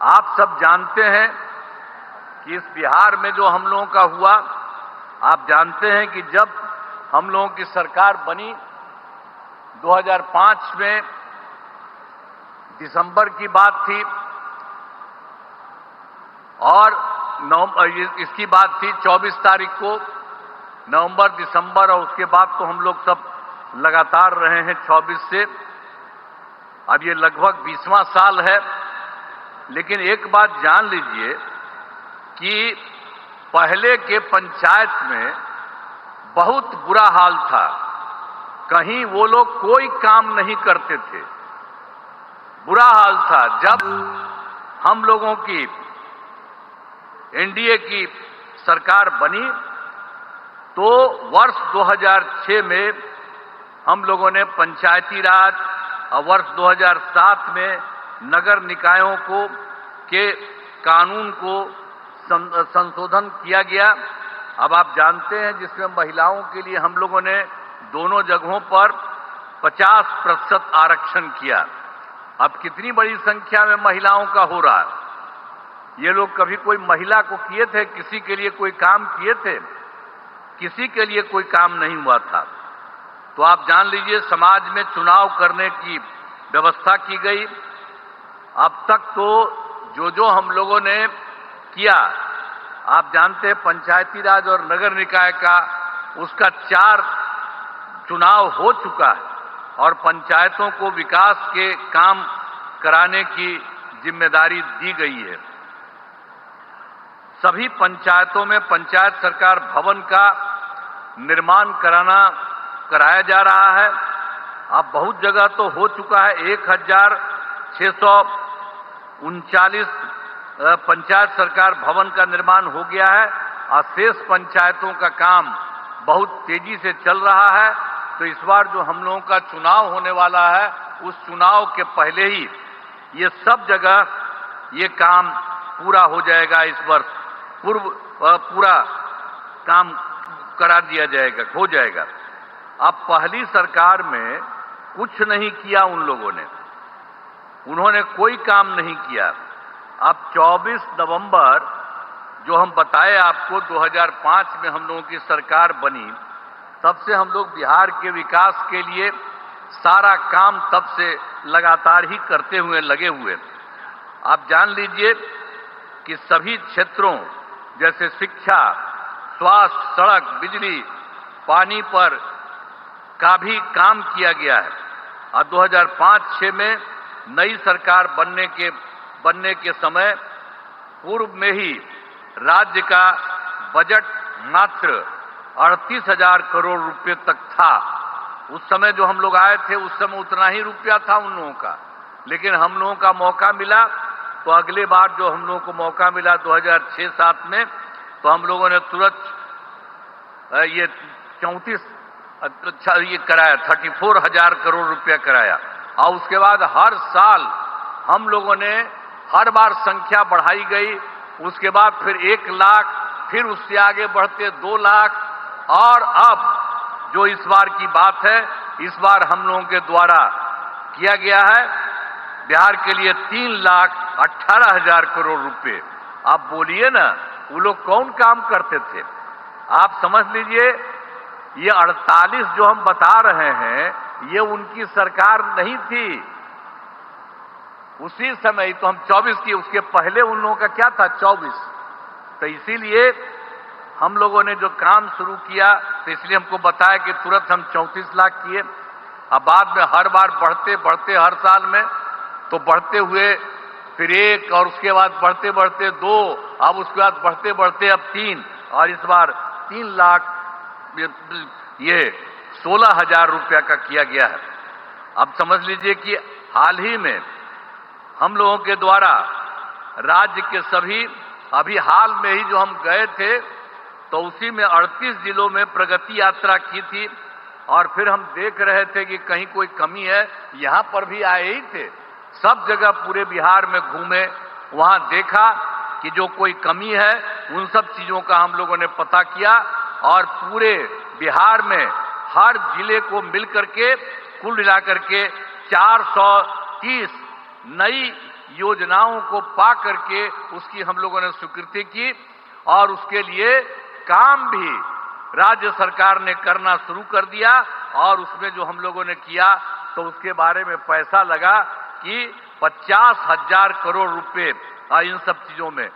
आप सब जानते हैं कि इस बिहार में जो हम लोगों का हुआ, आप जानते हैं कि जब हम लोगों की सरकार बनी 2005 में दिसंबर की बात थी और इसकी बात थी 24 तारीख को, नवंबर दिसंबर, और उसके बाद तो हम लोग सब लगातार रहे हैं 24 से। अब ये लगभग 20वां साल है। लेकिन एक बात जान लीजिए कि पहले के पंचायत में बहुत बुरा हाल था। कहीं वो लोग कोई काम नहीं करते थे, बुरा हाल था। जब हम लोगों की एनडीए की सरकार बनी तो वर्ष 2006 में हम लोगों ने पंचायती राज और वर्ष 2007 में नगर निकायों के कानून को संशोधन किया गया। अब आप जानते हैं जिसमें महिलाओं के लिए हम लोगों ने दोनों जगहों पर 50% आरक्षण किया। अब कितनी बड़ी संख्या में महिलाओं का हो रहा है। ये लोग कभी कोई महिला को किए थे, किसी के लिए कोई काम किए थे? किसी के लिए कोई काम नहीं हुआ था। तो आप जान लीजिए समाज में चुनाव करने की व्यवस्था की गई। अब तक तो जो हम लोगों ने किया, आप जानते हैं पंचायती राज और नगर निकाय का उसका 4 चुनाव हो चुका है और पंचायतों को विकास के काम कराने की जिम्मेदारी दी गई है। सभी पंचायतों में पंचायत सरकार भवन का निर्माण कराया जा रहा है। अब बहुत जगह तो हो चुका है। 1639 पंचायत सरकार भवन का निर्माण हो गया है और शेष पंचायतों का काम बहुत तेजी से चल रहा है। तो इस बार जो हम लोगों का चुनाव होने वाला है, उस चुनाव के पहले ही ये सब जगह ये काम पूरा हो जाएगा। इस वर्ष पूरा काम करा दिया जाएगा, हो जाएगा। अब पहली सरकार में कुछ नहीं किया उन लोगों ने, उन्होंने कोई काम नहीं किया। अब 24 नवंबर जो हम बताए आपको 2005 में हम लोगों की सरकार बनी, तब से हम लोग बिहार के विकास के लिए सारा काम तब से लगातार ही करते हुए लगे हुए। आप जान लीजिए कि सभी क्षेत्रों जैसे शिक्षा, स्वास्थ्य, सड़क, बिजली, पानी पर का भी काम किया गया है। और 2005-06 में नई सरकार बनने के समय पूर्व में ही राज्य का बजट मात्र 38,000 करोड़ रुपए तक था। उस समय जो हम लोग आए थे उस समय उतना ही रुपया था उन लोगों का। लेकिन हम लोगों का मौका मिला तो अगले बार जो हम लोगों को मौका मिला 2006-07 में, तो हम लोगों ने तुरंत ये 34,000 करोड़ रुपया कराया। और उसके बाद हर साल हम लोगों ने हर बार संख्या बढ़ाई गई। उसके बाद फिर 1 लाख, फिर उससे आगे बढ़ते 2 लाख, और अब जो इस बार की बात है, इस बार हम लोगों के द्वारा किया गया है बिहार के लिए 3,18,000 करोड़ रुपए। आप बोलिए ना, वो लोग कौन काम करते थे? आप समझ लीजिए ये 48 जो हम बता रहे हैं, ये उनकी सरकार नहीं थी। उसी समय तो हम 24 की, उसके पहले उन लोगों का क्या था 24। तो इसीलिए हम लोगों ने जो काम शुरू किया, तो इसलिए हमको बताया कि तुरंत हम 34 लाख किए। अब बाद में हर बार बढ़ते बढ़ते हर साल में तो बढ़ते हुए फिर 1, और उसके बाद बढ़ते बढ़ते 2, अब उसके बाद बढ़ते बढ़ते अब 3, और इस बार 3 लाख ये 16,000 रुपया का किया गया है। अब समझ लीजिए कि हाल ही में हम लोगों के द्वारा राज्य के सभी, अभी हाल में ही जो हम गए थे तो उसी में 38 जिलों में प्रगति यात्रा की थी। और फिर हम देख रहे थे कि कहीं कोई कमी है, यहां पर भी आए ही थे। सब जगह पूरे बिहार में घूमे, वहां देखा कि जो कोई कमी है उन सब चीजों का हम लोगों ने पता किया। और पूरे बिहार में हर जिले को मिलकर के कुल मिलाकर के 430 नई योजनाओं को पा करके उसकी हम लोगों ने स्वीकृति की और उसके लिए काम भी राज्य सरकार ने करना शुरू कर दिया। और उसमें जो हम लोगों ने किया तो उसके बारे में पैसा लगा कि 50,000 करोड़ रुपए इन सब चीजों में